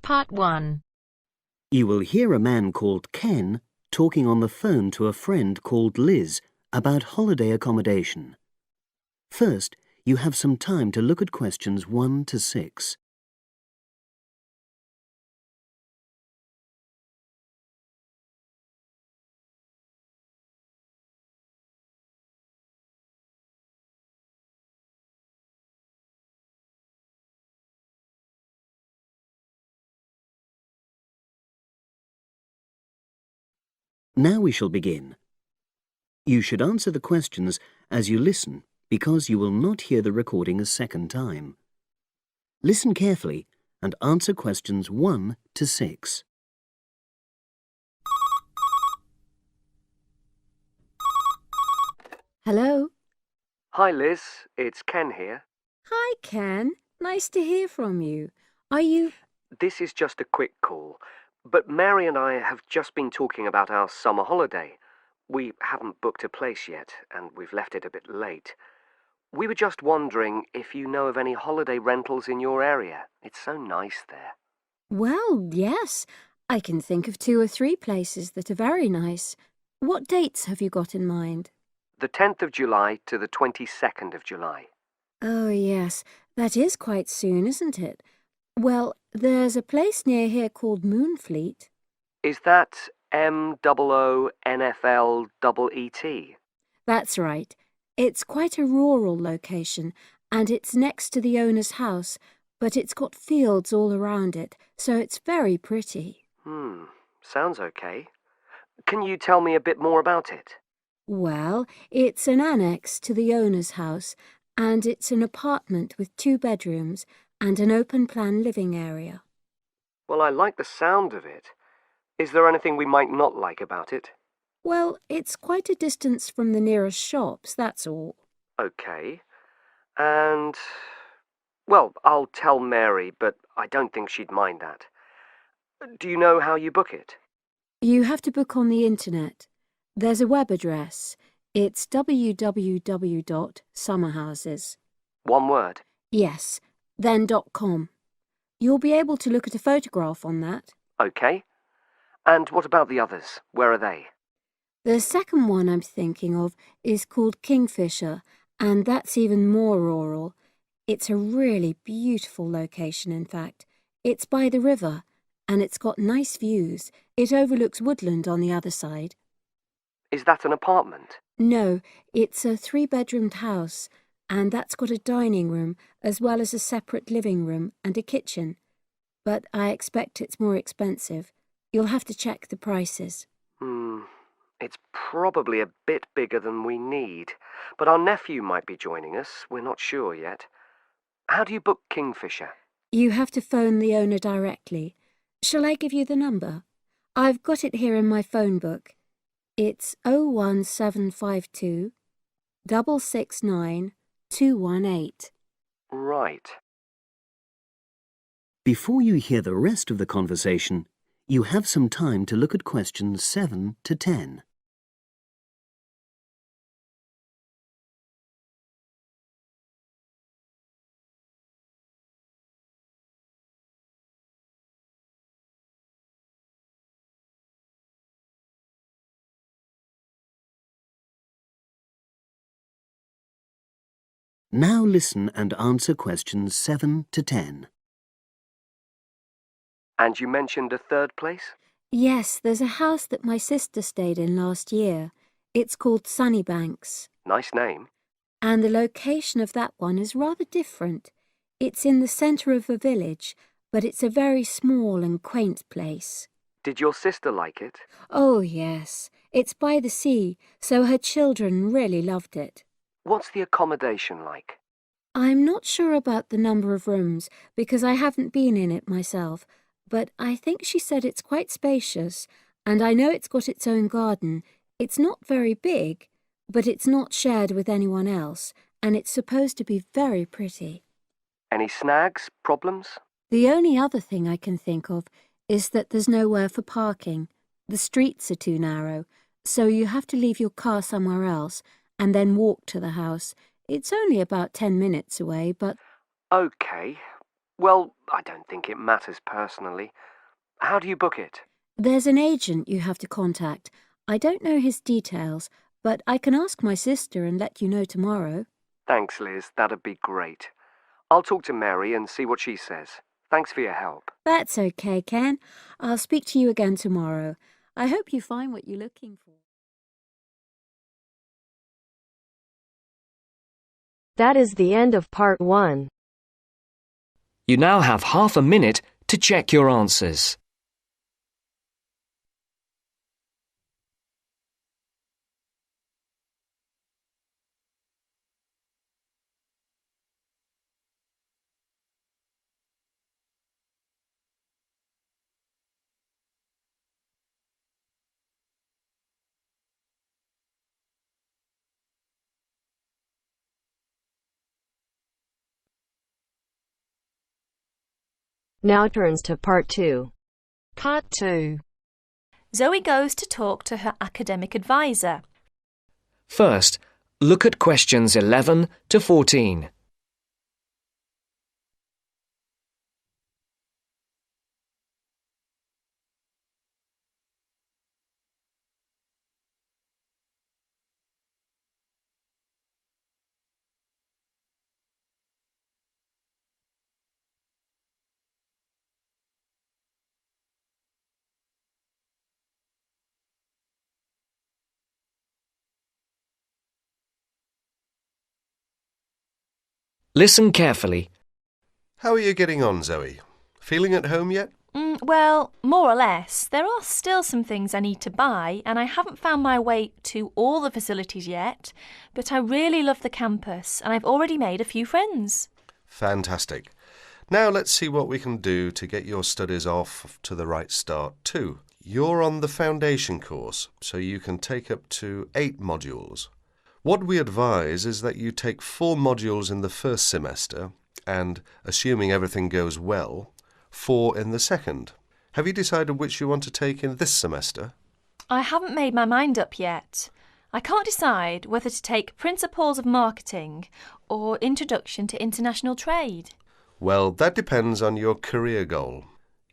Part 1. You will hear a man called Ken talking on the phone to a friend called Liz about holiday accommodation. First, you have some time to look at questions 1 to 6. Now we shall begin. You should answer the questions as you listen because you will not hear the recording a second time. Listen carefully and answer questions 1 to 6. Hello. Hi Liz, it's Ken here. Hi, Ken. Nice to hear from you. Are you... This is just a quick call, but Mary and I have just been talking about our summer holiday. We haven't booked a place yet, and we've left it a bit late. We were just wondering if you know of any holiday rentals in your area. It's so nice there. Well, yes. I can think of 2 or 3 places that are very nice. What dates have you got in mind? The 10th of July to the 22nd of July. Oh, yes. That is quite soon, isn't it? Well, there's a place near here called Moonfleet. Is that MOONFLEET? That's right. It's quite a rural location, and it's next to the owner's house, but it's got fields all around it, so it's very pretty. Sounds okay. Can you tell me a bit more about it? Well, it's an annex to the owner's house, and it's an apartment with 2 bedrooms and an open-plan living area. Well, I like the sound of it. Is there anything we might not like about it? Well, it's quite a distance from the nearest shops, that's all. Okay. And... well, I'll tell Mary, but I don't think she'd mind that. Do you know how you book it? You have to book on the internet. There's a web address. It's www.summerhouses. One word? Yes, then .com. You'll be able to look at a photograph on that. Okay. And what about the others? Where are they? The second one I'm thinking of is called Kingfisher, and that's even more rural. It's a really beautiful location, in fact. It's by the river, and it's got nice views. It overlooks woodland on the other side. Is that an apartment? No, it's a 3-bedroomed house, and that's got a dining room as well as a separate living room and a kitchen. But I expect it's more expensive. You'll have to check the prices. It's probably a bit bigger than we need, but our nephew might be joining us. We're not sure yet. How do you book Kingfisher? You have to phone the owner directly. Shall I give you the number? I've got it here in my phone book. It's 01752 669 218. Right. Before you hear the rest of the conversation, you have some time to look at questions 7 to 10. Now listen and answer questions 7 to 10. And you mentioned a third place? Yes, there's a house that my sister stayed in last year. It's called Sunnybanks. Nice name. And the location of that one is rather different. It's in the centre of a village, but it's a very small and quaint place. Did your sister like it? Oh, yes. It's by the sea, so her children really loved it. What's the accommodation like? I'm not sure about the number of rooms, because I haven't been in it myself, but I think she said it's quite spacious, and I know it's got its own garden. It's not very big, but it's not shared with anyone else, and it's supposed to be very pretty. Any snags, problems? The only other thing I can think of is that there's nowhere for parking. The streets are too narrow, so you have to leave your car somewhere else and then walk to the house. It's only about 10 minutes away, but... Okay. Well, I don't think it matters personally. How do you book it? There's an agent you have to contact. I don't know his details, but I can ask my sister and let you know tomorrow. Thanks, Liz. That'd be great. I'll talk to Mary and see what she says. Thanks for your help. That's okay, Ken. I'll speak to you again tomorrow. I hope you find what you're looking for. That is the end of part 1. You now have half a minute to check your answers. Now turns to part 2. Part 2. Zoe goes to talk to her academic advisor. First, look at questions 11 to 14. Listen carefully. How are you getting on, Zoe? Feeling at home yet? Well, more or less. There are still some things I need to buy, and I haven't found my way to all the facilities yet, but I really love the campus, and I've already made a few friends. Fantastic. Now let's see what we can do to get your studies off to the right start too. You're on the foundation course, so you can take up to 8 modules. What we advise is that you take 4 modules in the first semester and, assuming everything goes well, 4 in the second. Have you decided which you want to take in this semester? I haven't made my mind up yet. I can't decide whether to take Principles of Marketing or Introduction to International Trade. Well, that depends on your career goal.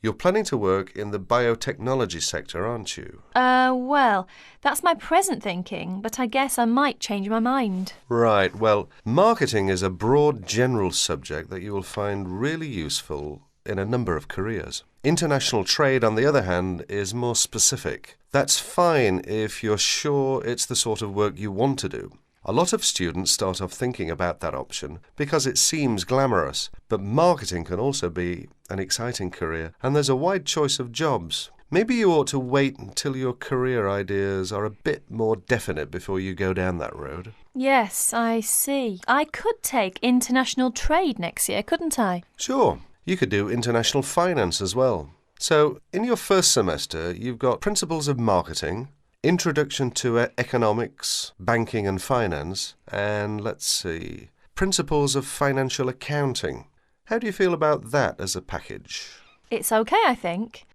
You're planning to work in the biotechnology sector, aren't you? Well, that's my present thinking, but I guess I might change my mind. Right, well, marketing is a broad general subject that you will find really useful in a number of careers. International trade, on the other hand, is more specific. That's fine if you're sure it's the sort of work you want to do. A lot of students start off thinking about that option because it seems glamorous, but marketing can also be an exciting career, and there's a wide choice of jobs. Maybe you ought to wait until your career ideas are a bit more definite before you go down that road. Yes, I see. I could take international trade next year, couldn't I? Sure. You could do international finance as well. So, in your first semester, you've got Principles of Marketing, Introduction to Economics, Banking and Finance, and let's see, Principles of Financial Accounting. How do you feel about that as a package? It's okay, I think.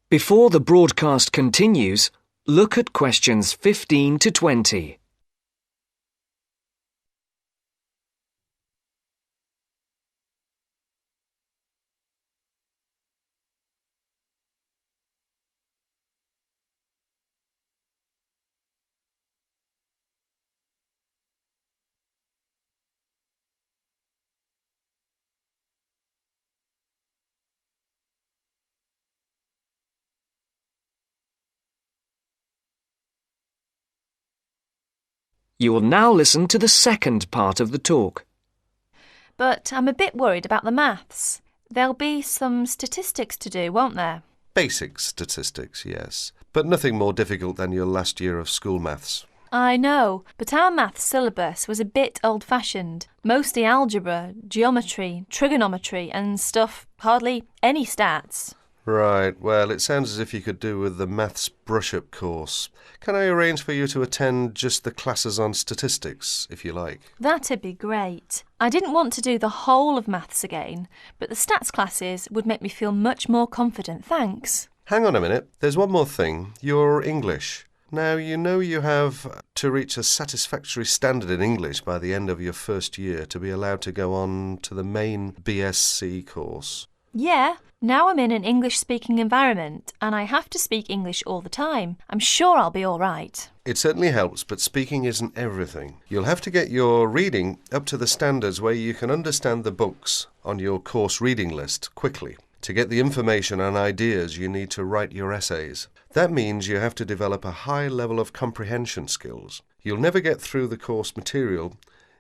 Before the broadcast continues, look at questions 15 to 20. You will now listen to the second part of the talk. But I'm a bit worried about the maths. There'll be some statistics to do, won't there? Basic statistics, yes, but nothing more difficult than your last year of school maths. I know, but our maths syllabus was a bit old-fashioned. Mostly algebra, geometry, trigonometry and stuff, hardly any stats. Right, well, it sounds as if you could do with the maths brush-up course. Can I arrange for you to attend just the classes on statistics, if you like? That'd be great. I didn't want to do the whole of maths again, but the stats classes would make me feel much more confident, thanks. Hang on a minute, there's one more thing. Your English. Now, you know you have to reach a satisfactory standard in English by the end of your first year to be allowed to go on to the main BSc course. Yeah, now I'm in an English-speaking environment and I have to speak English all the time. I'm sure I'll be all right. It certainly helps, but speaking isn't everything. You'll have to get your reading up to the standards where you can understand the books on your course reading list quickly. To get the information and ideas, you need to write your essays. That means you have to develop a high level of comprehension skills. You'll never get through the course material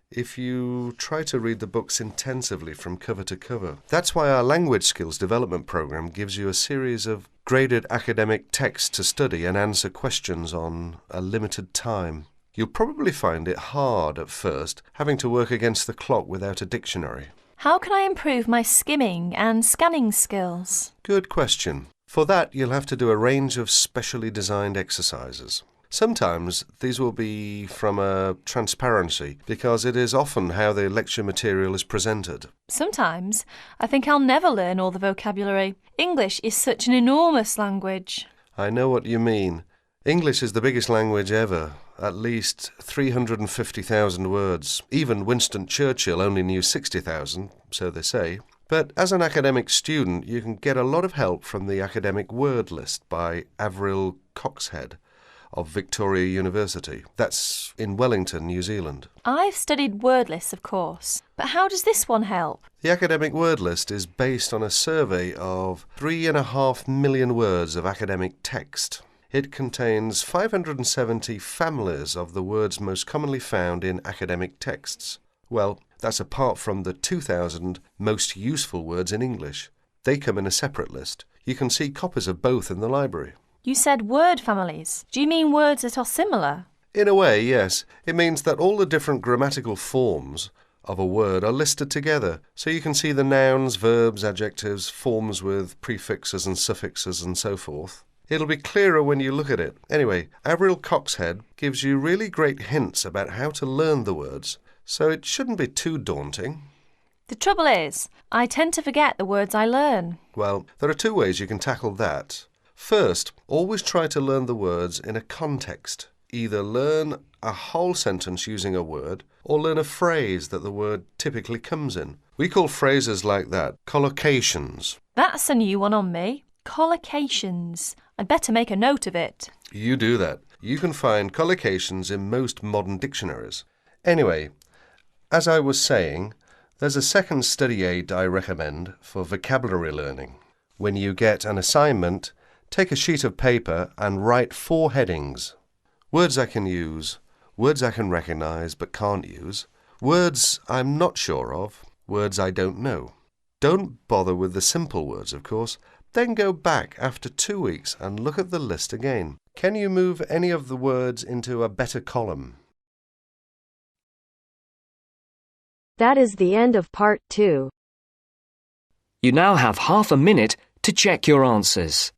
if you try to read the books intensively from cover to cover. That's why our language skills development program gives you a series of graded academic texts to study and answer questions on a limited time. You'll probably find it hard at first, having to work against the clock without a dictionary. How can I improve my skimming and scanning skills? Good question. For that, you'll have to do a range of specially designed exercises. Sometimes these will be from a transparency, because it is often how the lecture material is presented. Sometimes I think I'll never learn all the vocabulary. English is such an enormous language. I know what you mean. English is the biggest language ever, at least 350,000 words. Even Winston Churchill only knew 60,000, so they say. But as an academic student, you can get a lot of help from the academic word list by Avril Coxhead of Victoria University. That's in Wellington, New Zealand. I've studied word lists, of course, but how does this one help? The academic word list is based on a survey of 3.5 million words of academic text. It contains 570 families of the words most commonly found in academic texts. Well, that's apart from the 2,000 most useful words in English. They come in a separate list. You can see copies of both in the library. You said word families. Do you mean words that are similar? In a way, yes. It means that all the different grammatical forms of a word are listed together, so you can see the nouns, verbs, adjectives, forms with prefixes and suffixes and so forth. It'll be clearer when you look at it. Anyway, Avril Coxhead gives you really great hints about how to learn the words, so it shouldn't be too daunting. The trouble is, I tend to forget the words I learn. Well, there are two ways you can tackle that. First, always try to learn the words in a context. Either learn a whole sentence using a word, or learn a phrase that the word typically comes in. We call phrases like that collocations. That's a new one on me. Collocations. I'd better make a note of it. You do that. You can find collocations in most modern dictionaries. Anyway, as I was saying, there's a second study aid I recommend for vocabulary learning. When you get an assignment, take a sheet of paper and write 4 headings. Words I can use, words I can recognise but can't use, words I'm not sure of, words I don't know. Don't bother with the simple words, of course. Then go back after 2 weeks and look at the list again. Can you move any of the words into a better column? That is the end of part 2. You now have half a minute to check your answers.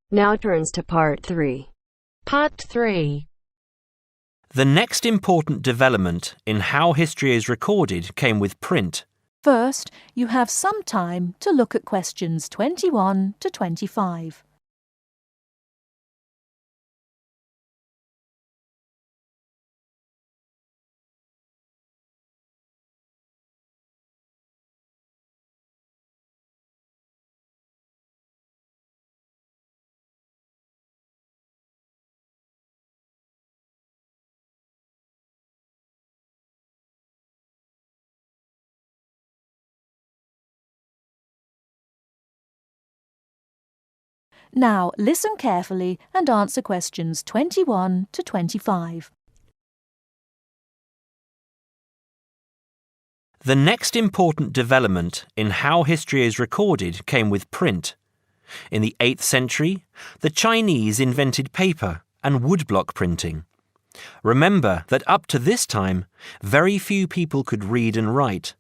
Now turns to part 3. Part 3. The next important development in how history is recorded came with print. First, you have some time to look at questions 21 to 25. Now, listen carefully and answer questions 21 to The next important development in how history is recorded came with print. In the 8th century, the Chinese invented paper and woodblock printing. Remember that up to this time, very few people could read and write,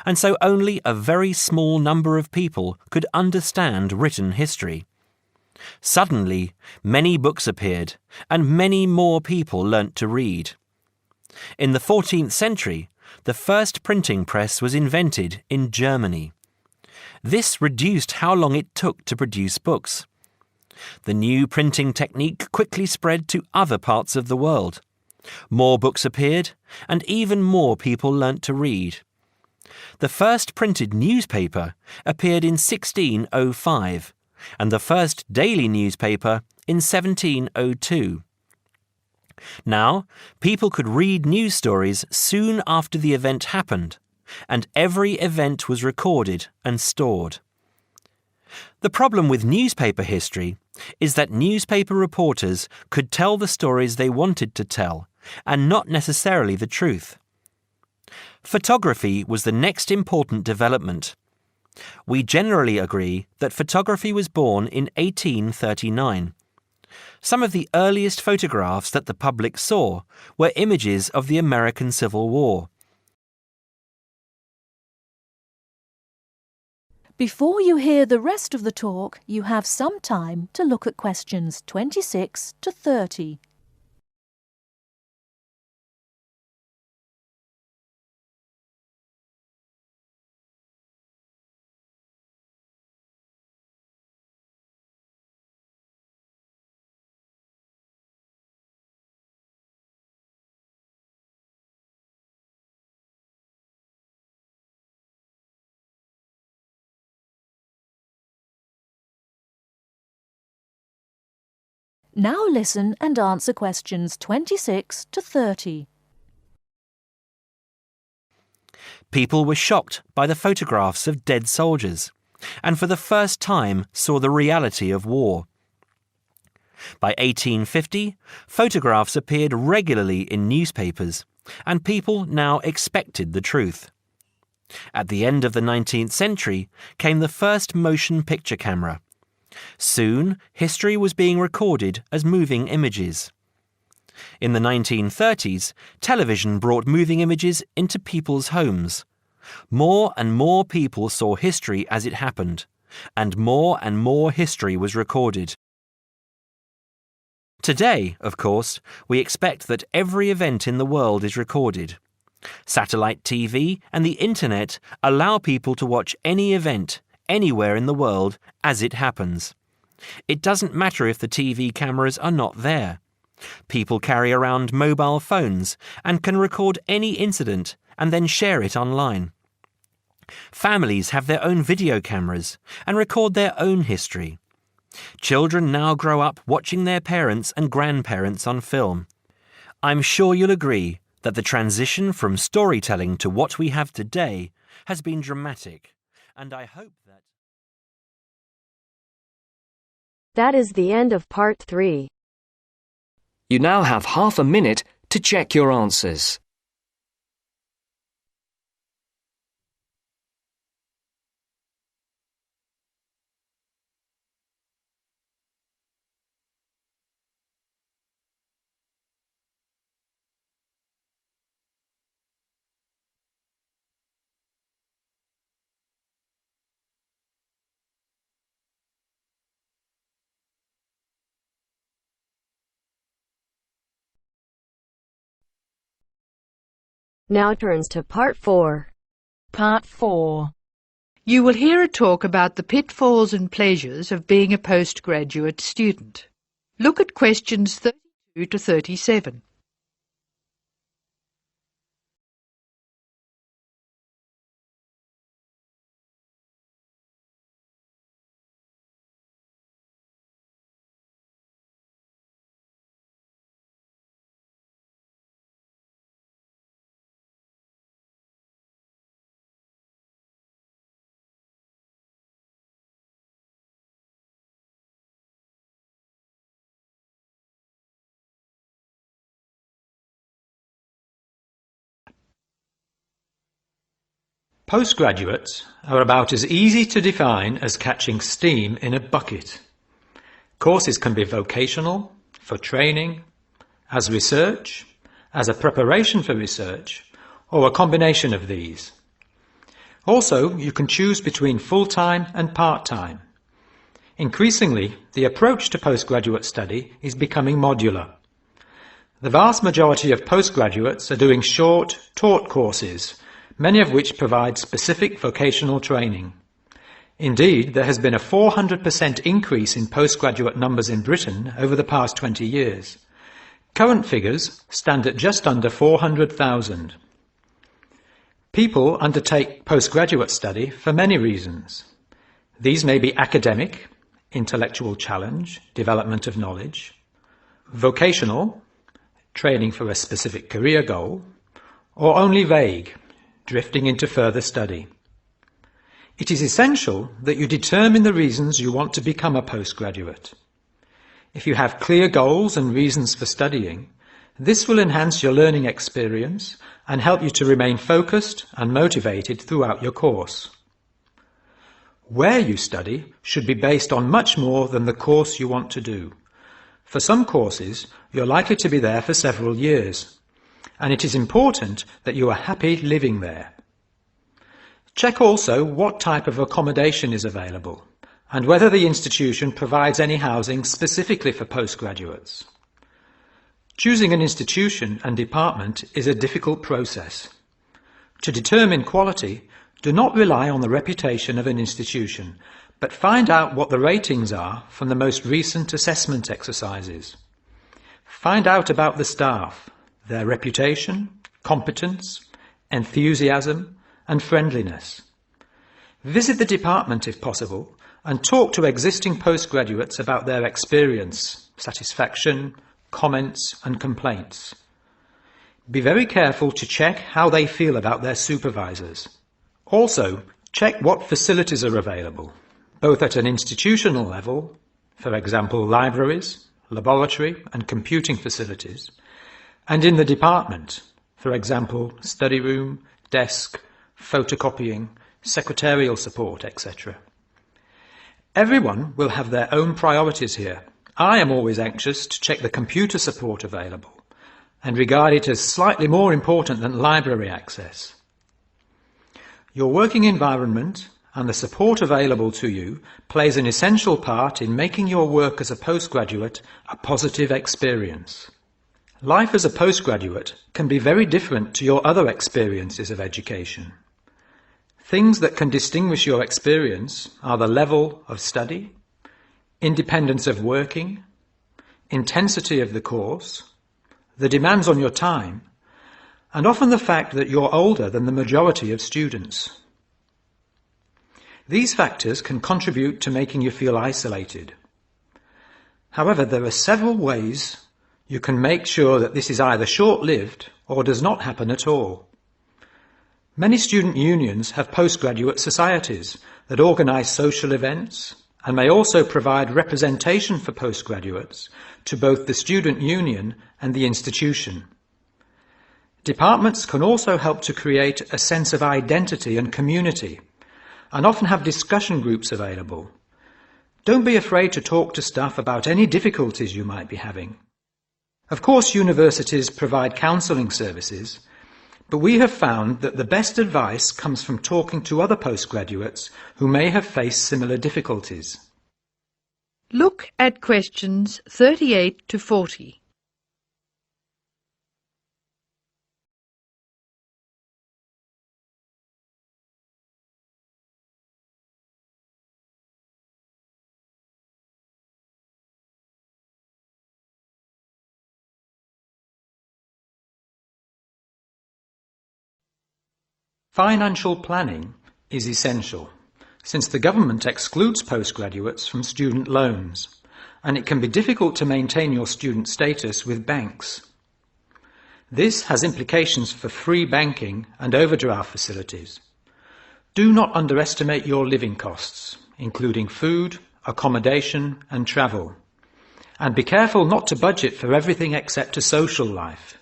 and so only a very small number of people could understand written history. Suddenly, many books appeared, and many more people learnt to read. In the 14th century, the first printing press was invented in Germany. This reduced how long it took to produce books. The new printing technique quickly spread to other parts of the world. More books appeared, and even more people learnt to read. The first printed newspaper appeared in 1605, and the first daily newspaper in 1702. Now, people could read news stories soon after the event happened, and every event was recorded and stored. The problem with newspaper history is that newspaper reporters could tell the stories they wanted to tell, and not necessarily the truth. Photography was the next important development. We generally agree that photography was born in 1839. Some of the earliest photographs that the public saw were images of the American Civil War. Before you hear the rest of the talk, you have some time to look at questions 26 to 30. Now listen and answer questions 26 to 30. People were shocked by the photographs of dead soldiers, and for the first time saw the reality of war. By 1850, photographs appeared regularly in newspapers, and people now expected the truth. At the end of the 19th century came the first motion picture camera. Soon, history was being recorded as moving images. In the 1930s, television brought moving images into people's homes. More and more people saw history as it happened, and more history was recorded. Today, of course, we expect that every event in the world is recorded. Satellite TV and the Internet allow people to watch any event, anywhere in the world, as it happens. It doesn't matter if the TV cameras are not there. People carry around mobile phones and can record any incident and then share it online. Families have their own video cameras and record their own history. Children now grow up watching their parents and grandparents on film. I'm sure you'll agree that the transition from storytelling to what we have today has been dramatic, and I hope that... That is the end of part 3. You now have half a minute to check your answers. Now turns to part 4. Part 4. You will hear a talk about the pitfalls and pleasures of being a postgraduate student. Look at questions 32 to 37. Postgraduates are about as easy to define as catching steam in a bucket. Courses can be vocational, for training, as research, as a preparation for research, or a combination of these. Also, you can choose between full-time and part-time. Increasingly, the approach to postgraduate study is becoming modular. The vast majority of postgraduates are doing short, taught courses, many of which provide specific vocational training. Indeed, there has been a 400% increase in postgraduate numbers in Britain over the past 20 years. Current figures stand at just under 400,000. People undertake postgraduate study for many reasons. These may be academic, intellectual challenge, development of knowledge; vocational, training for a specific career goal; or only vague, drifting into further study. It is essential that you determine the reasons you want to become a postgraduate. If you have clear goals and reasons for studying, this will enhance your learning experience and help you to remain focused and motivated throughout your course. Where you study should be based on much more than the course you want to do. For some courses, you're likely to be there for several years, and it is important that you are happy living there. Check also what type of accommodation is available, and whether the institution provides any housing specifically for postgraduates. Choosing an institution and department is a difficult process. To determine quality, do not rely on the reputation of an institution, but find out what the ratings are from the most recent assessment exercises. Find out about the staff, their reputation, competence, enthusiasm, and friendliness. Visit the department if possible, and talk to existing postgraduates about their experience, satisfaction, comments, and complaints. Be very careful to check how they feel about their supervisors. Also, check what facilities are available, both at an institutional level, for example libraries, laboratory and computing facilities, and in the department, for example study room, desk, photocopying, secretarial support, etc. Everyone will have their own priorities here. I am always anxious to check the computer support available and regard it as slightly more important than library access. Your working environment and the support available to you plays an essential part in making your work as a postgraduate a positive experience. Life as a postgraduate can be very different to your other experiences of education. Things that can distinguish your experience are the level of study, independence of working, intensity of the course, the demands on your time, and often the fact that you're older than the majority of students. These factors can contribute to making you feel isolated. However, there are several ways you can make sure that this is either short-lived or does not happen at all. Many student unions have postgraduate societies that organise social events and may also provide representation for postgraduates to both the student union and the institution. Departments can also help to create a sense of identity and community, and often have discussion groups available. Don't be afraid to talk to staff about any difficulties you might be having. Of course, universities provide counselling services, but we have found that the best advice comes from talking to other postgraduates who may have faced similar difficulties. Look at questions 38 to 40. Financial planning is essential, since the government excludes postgraduates from student loans, and it can be difficult to maintain your student status with banks. This has implications for free banking and overdraft facilities. Do not underestimate your living costs, including food, accommodation and travel. And be careful not to budget for everything except a social life.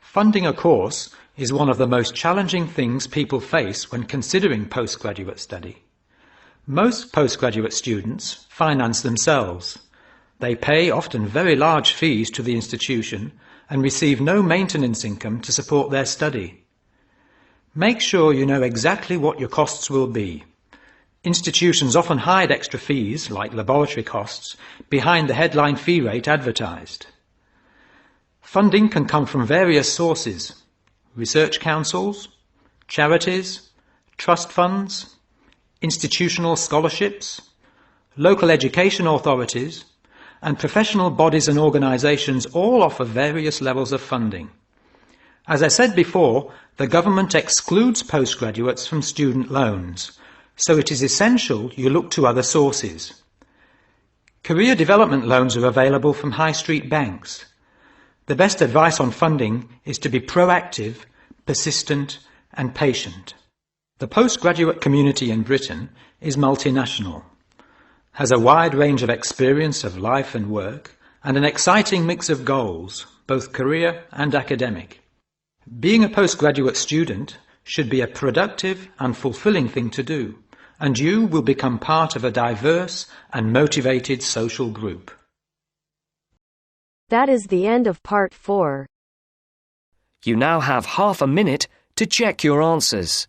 Funding a course is one of the most challenging things people face when considering postgraduate study. Most postgraduate students finance themselves. They pay often very large fees to the institution and receive no maintenance income to support their study. Make sure you know exactly what your costs will be. Institutions often hide extra fees, like laboratory costs, behind the headline fee rate advertised. Funding can come from various sources: research councils, charities, trust funds, institutional scholarships, local education authorities, and professional bodies and organisations all offer various levels of funding. As I said before, the government excludes postgraduates from student loans, so it is essential you look to other sources. Career development loans are available from high street banks. The best advice on funding is to be proactive, persistent and patient. The postgraduate community in Britain is multinational, has a wide range of experience of life and work, and an exciting mix of goals, both career and academic. Being a postgraduate student should be a productive and fulfilling thing to do, and you will become part of a diverse and motivated social group. That is the end of part 4. You now have half a minute to check your answers.